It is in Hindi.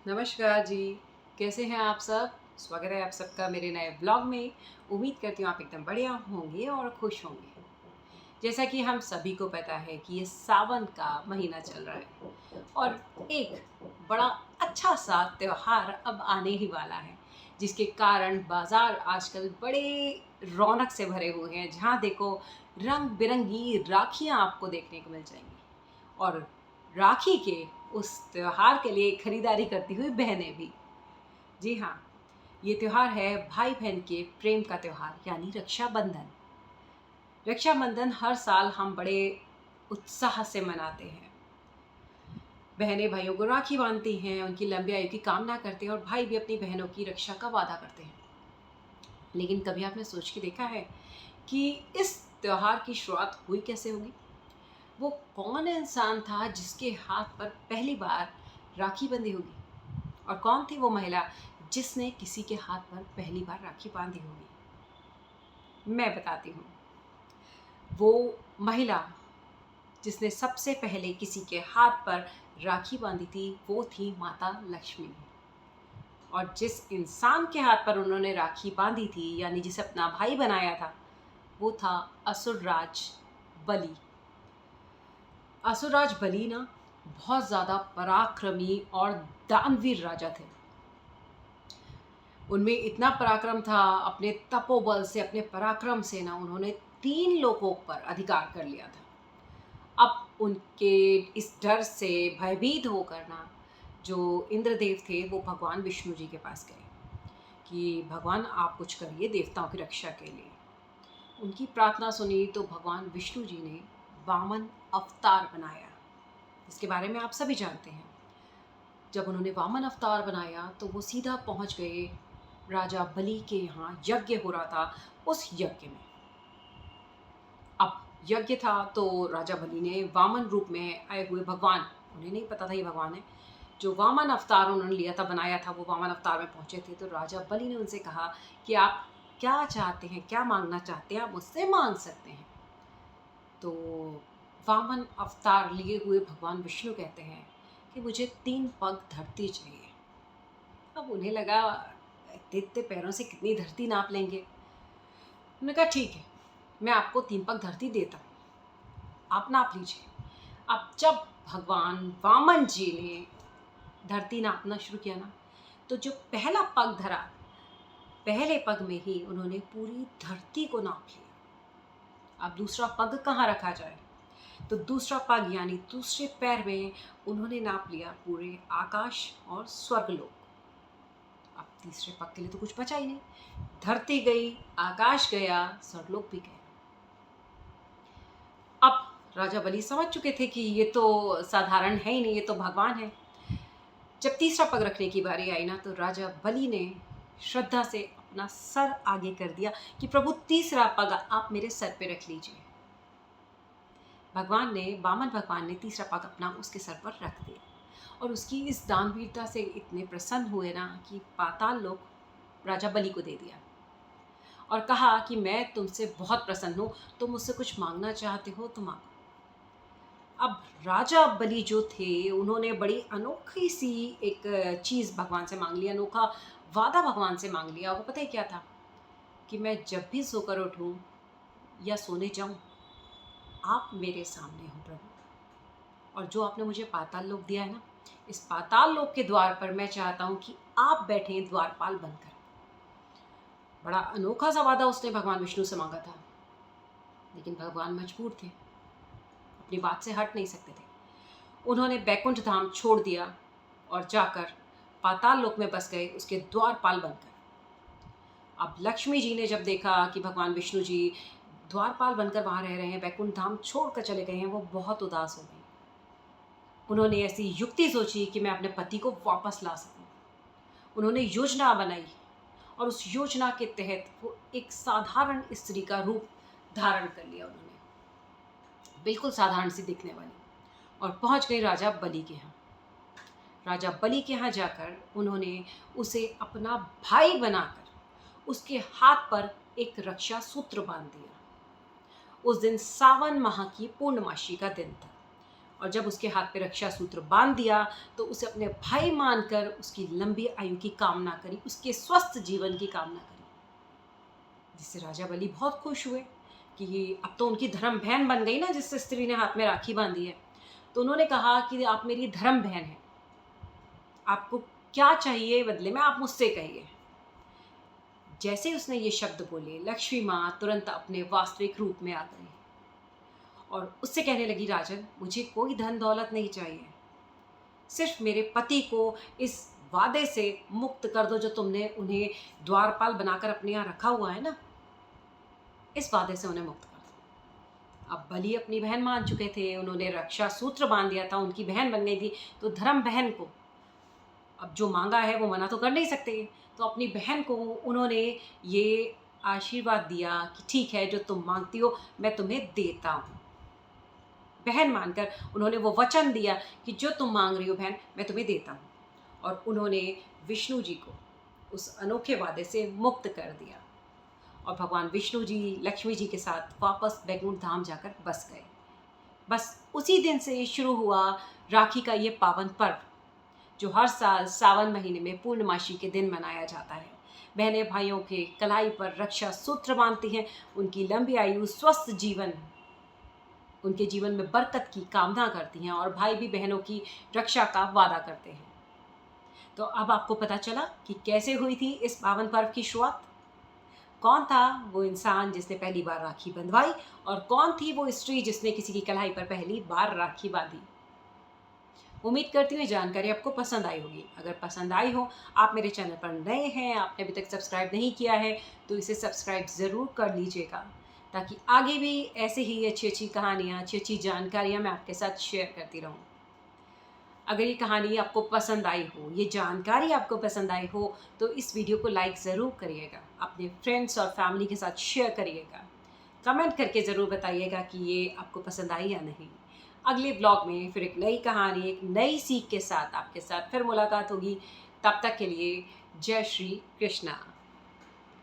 नमस्कार जी। कैसे हैं आप सब? स्वागत है आप सबका मेरे नए ब्लॉग में। उम्मीद करती हूँ आप एकदम बढ़िया होंगे और खुश होंगे। जैसा कि हम सभी को पता है कि ये सावन का महीना चल रहा है और एक बड़ा अच्छा सा त्योहार अब आने ही वाला है, जिसके कारण बाजार आजकल बड़े रौनक से भरे हुए हैं। जहाँ देखो रंग बिरंगी राखियाँ आपको देखने को मिल जाएंगी और राखी के उस त्योहार के लिए खरीदारी करती हुई बहनें भी। जी हाँ, ये त्योहार है भाई बहन के प्रेम का त्योहार यानी रक्षाबंधन। रक्षाबंधन हर साल हम बड़े उत्साह से मनाते हैं। बहनें भाइयों को राखी बांधती हैं, उनकी लंबी आयु की कामना करते हैं और भाई भी अपनी बहनों की रक्षा का वादा करते हैं। लेकिन कभी आपने सोच के देखा है कि इस त्योहार की शुरुआत हुई कैसे होगी? वो कौन इंसान था जिसके हाथ पर पहली बार राखी बंधी होगी? और कौन थी वो महिला जिसने किसी के हाथ पर पहली बार राखी बांधी होगी? मैं बताती हूँ। वो महिला जिसने सबसे पहले किसी के हाथ पर राखी बांधी थी वो थी माता लक्ष्मी। और जिस इंसान के हाथ पर उन्होंने राखी बांधी थी यानी जिसे अपना भाई बनाया था वो था असुरराज बलि। असुरराज बलि ना बहुत ज़्यादा पराक्रमी और दानवीर राजा थे। उनमें इतना पराक्रम था, अपने तपोबल से, अपने पराक्रम से ना उन्होंने 3 लोकों पर अधिकार कर लिया था। अब उनके इस डर से भयभीत होकर ना जो इंद्रदेव थे वो भगवान विष्णु जी के पास गए कि भगवान आप कुछ करिए देवताओं की रक्षा के लिए। उनकी प्रार्थना सुनी तो भगवान विष्णु जी ने वामन अवतार बनाया, इसके बारे में आप सभी जानते हैं। जब उन्होंने वामन अवतार बनाया तो वो सीधा पहुंच गए राजा बलि के यहाँ। यज्ञ हो रहा था, उस यज्ञ में अब यज्ञ था तो राजा बलि ने वामन रूप में आए हुए भगवान, उन्हें नहीं पता था ये भगवान है, जो वामन अवतार उन्होंने लिया था, बनाया था, वो वामन अवतार में पहुंचे थे। तो राजा बलि ने उनसे कहा कि आप क्या चाहते हैं, क्या मांगना चाहते हैं, आप मुझसे मांग सकते हैं। तो वामन अवतार लिए हुए भगवान विष्णु कहते हैं कि मुझे 3 पग धरती चाहिए। अब उन्हें लगा इतने इतने पैरों से कितनी धरती नाप लेंगे। उन्होंने कहा ठीक है, मैं आपको 3 पग धरती देता हूँ, आप नाप लीजिए। अब जब भगवान वामन जी ने धरती नापना शुरू किया ना तो जो पहला पग धरा, पहले पग में ही उन्होंने पूरी धरती को नाप लिया। अब दूसरा पग कहाँ रखा जाए? तो दूसरा पग यानी दूसरे पैर में उन्होंने नाप लिया पूरे आकाश और स्वर्गलोक। अब तीसरे पग के लिए तो कुछ बचा ही नहीं। धरती गई, आकाश गया, स्वर्गलोक भी गया। अब राजा बलि समझ चुके थे कि ये तो साधारण है ही नहीं, ये तो भगवान है। जब तीसरा पग रखने की बारी आई ना तो राजा बलि ने श्रद्धा से अपना सर आगे कर दिया कि प्रभु तीसरा पग आप मेरे सर पे रख लीजिए। वामन भगवान ने तीसरा पग अपना उसके सर पर रख दिया और उसकी इस दानवीरता से इतने प्रसन्न हुए ना कि पाताल लोक राजा बलि को दे दिया और कहा कि मैं तुमसे बहुत प्रसन्न हूँ, तुम मुझसे कुछ मांगना चाहते हो तो मांगो। अब राजा बलि जो थे उन्होंने बड़ी अनोखी सी एक चीज़ भगवान से मांग लिया, अनोखा वादा भगवान से मांग लिया। वो पता है क्या था? कि मैं जब भी सोकर उठूं या सोने जाऊं आप मेरे सामने हो प्रभु, और जो आपने मुझे पाताल लोक दिया है ना, इस पाताल लोक के द्वार पर मैं चाहता हूँ कि आप बैठे द्वारपाल बनकर। बड़ा अनोखा सा वादा उसने भगवान विष्णु से मांगा था, लेकिन भगवान मजबूर थे, अपनी बात से हट नहीं सकते थे। उन्होंने बैकुंठ धाम छोड़ दिया और जाकर पाताल लोक में बस गए उसके द्वारपाल बनकर। अब लक्ष्मी जी ने जब देखा कि भगवान विष्णु जी द्वारपाल बनकर वहाँ रह रहे हैं, बैकुंठ धाम छोड़कर चले गए हैं, वो बहुत उदास हो गई। उन्होंने ऐसी युक्ति सोची कि मैं अपने पति को वापस ला सकूं। उन्होंने योजना बनाई और उस योजना के तहत वो एक साधारण स्त्री का रूप धारण कर लिया उन्होंने, बिल्कुल साधारण सी दिखने वाली, और पहुंच गई राजा बलि के यहाँ। राजा बलि के यहाँ जाकर उन्होंने उसे अपना भाई बनाकर उसके हाथ पर एक रक्षा सूत्र बांध दिया। उस दिन सावन माह की पूर्णमासी का दिन था और जब उसके हाथ पे रक्षा सूत्र बांध दिया तो उसे अपने भाई मानकर उसकी लंबी आयु की कामना करी, उसके स्वस्थ जीवन की कामना करी, जिससे राजा बलि बहुत खुश हुए कि अब तो उनकी धर्म बहन बन गई ना, जिस स्त्री ने हाथ में राखी बांधी है। तो उन्होंने कहा कि आप मेरी धर्म बहन हैं, आपको क्या चाहिए बदले में आप मुझसे कहिए। जैसे उसने ये शब्द बोले, लक्ष्मी माँ तुरंत अपने वास्तविक रूप में आ गई और उससे कहने लगी, राजन मुझे कोई धन दौलत नहीं चाहिए, सिर्फ मेरे पति को इस वादे से मुक्त कर दो जो तुमने उन्हें द्वारपाल बनाकर अपने यहाँ रखा हुआ है ना, इस वादे से उन्हें मुक्त कर दो। अब बलि अपनी बहन मान चुके थे, उन्होंने रक्षा सूत्र बांध दिया था, उनकी बहन बन गई थी, तो धर्म बहन को अब जो मांगा है वो मना तो कर नहीं सकते। तो अपनी बहन को उन्होंने ये आशीर्वाद दिया कि ठीक है, जो तुम मांगती हो मैं तुम्हें देता हूँ। बहन मानकर उन्होंने वो वचन दिया कि जो तुम मांग रही हो बहन मैं तुम्हें देता हूँ, और उन्होंने विष्णु जी को उस अनोखे वादे से मुक्त कर दिया और भगवान विष्णु जी लक्ष्मी जी के साथ वापस बैकुंठ धाम जाकर बस गए। बस उसी दिन से शुरू हुआ राखी का ये पावन पर्व, जो हर साल सावन महीने में पूर्णमासी के दिन मनाया जाता है। बहनें भाइयों के कलाई पर रक्षा सूत्र बांधती हैं, उनकी लंबी आयु, स्वस्थ जीवन, उनके जीवन में बरकत की कामना करती हैं और भाई भी बहनों की रक्षा का वादा करते हैं। तो अब आपको पता चला कि कैसे हुई थी इस पावन पर्व की शुरुआत। कौन था वो इंसान जिसने पहली बार राखी बंधवाई और कौन थी वो स्त्री जिसने किसी की कलाई पर पहली बार राखी बांधी। उम्मीद करती हूँ जानकारी आपको पसंद आई होगी। अगर पसंद आई हो, आप मेरे चैनल पर नए हैं, आपने अभी तक सब्सक्राइब नहीं किया है, तो इसे सब्सक्राइब ज़रूर कर लीजिएगा, ताकि आगे भी ऐसे ही अच्छी अच्छी कहानियाँ, अच्छी अच्छी जानकारियाँ मैं आपके साथ शेयर करती रहूँ। अगर ये कहानी आपको पसंद आई हो, ये जानकारी आपको पसंद आई हो, तो इस वीडियो को लाइक ज़रूर करिएगा, अपने फ्रेंड्स और फैमिली के साथ शेयर करिएगा, कमेंट करके ज़रूर बताइएगा कि ये आपको पसंद आई या नहीं। अगले ब्लॉग में फिर एक नई कहानी, एक नई सीख के साथ आपके साथ फिर मुलाकात होगी। तब तक के लिए जय श्री कृष्णा।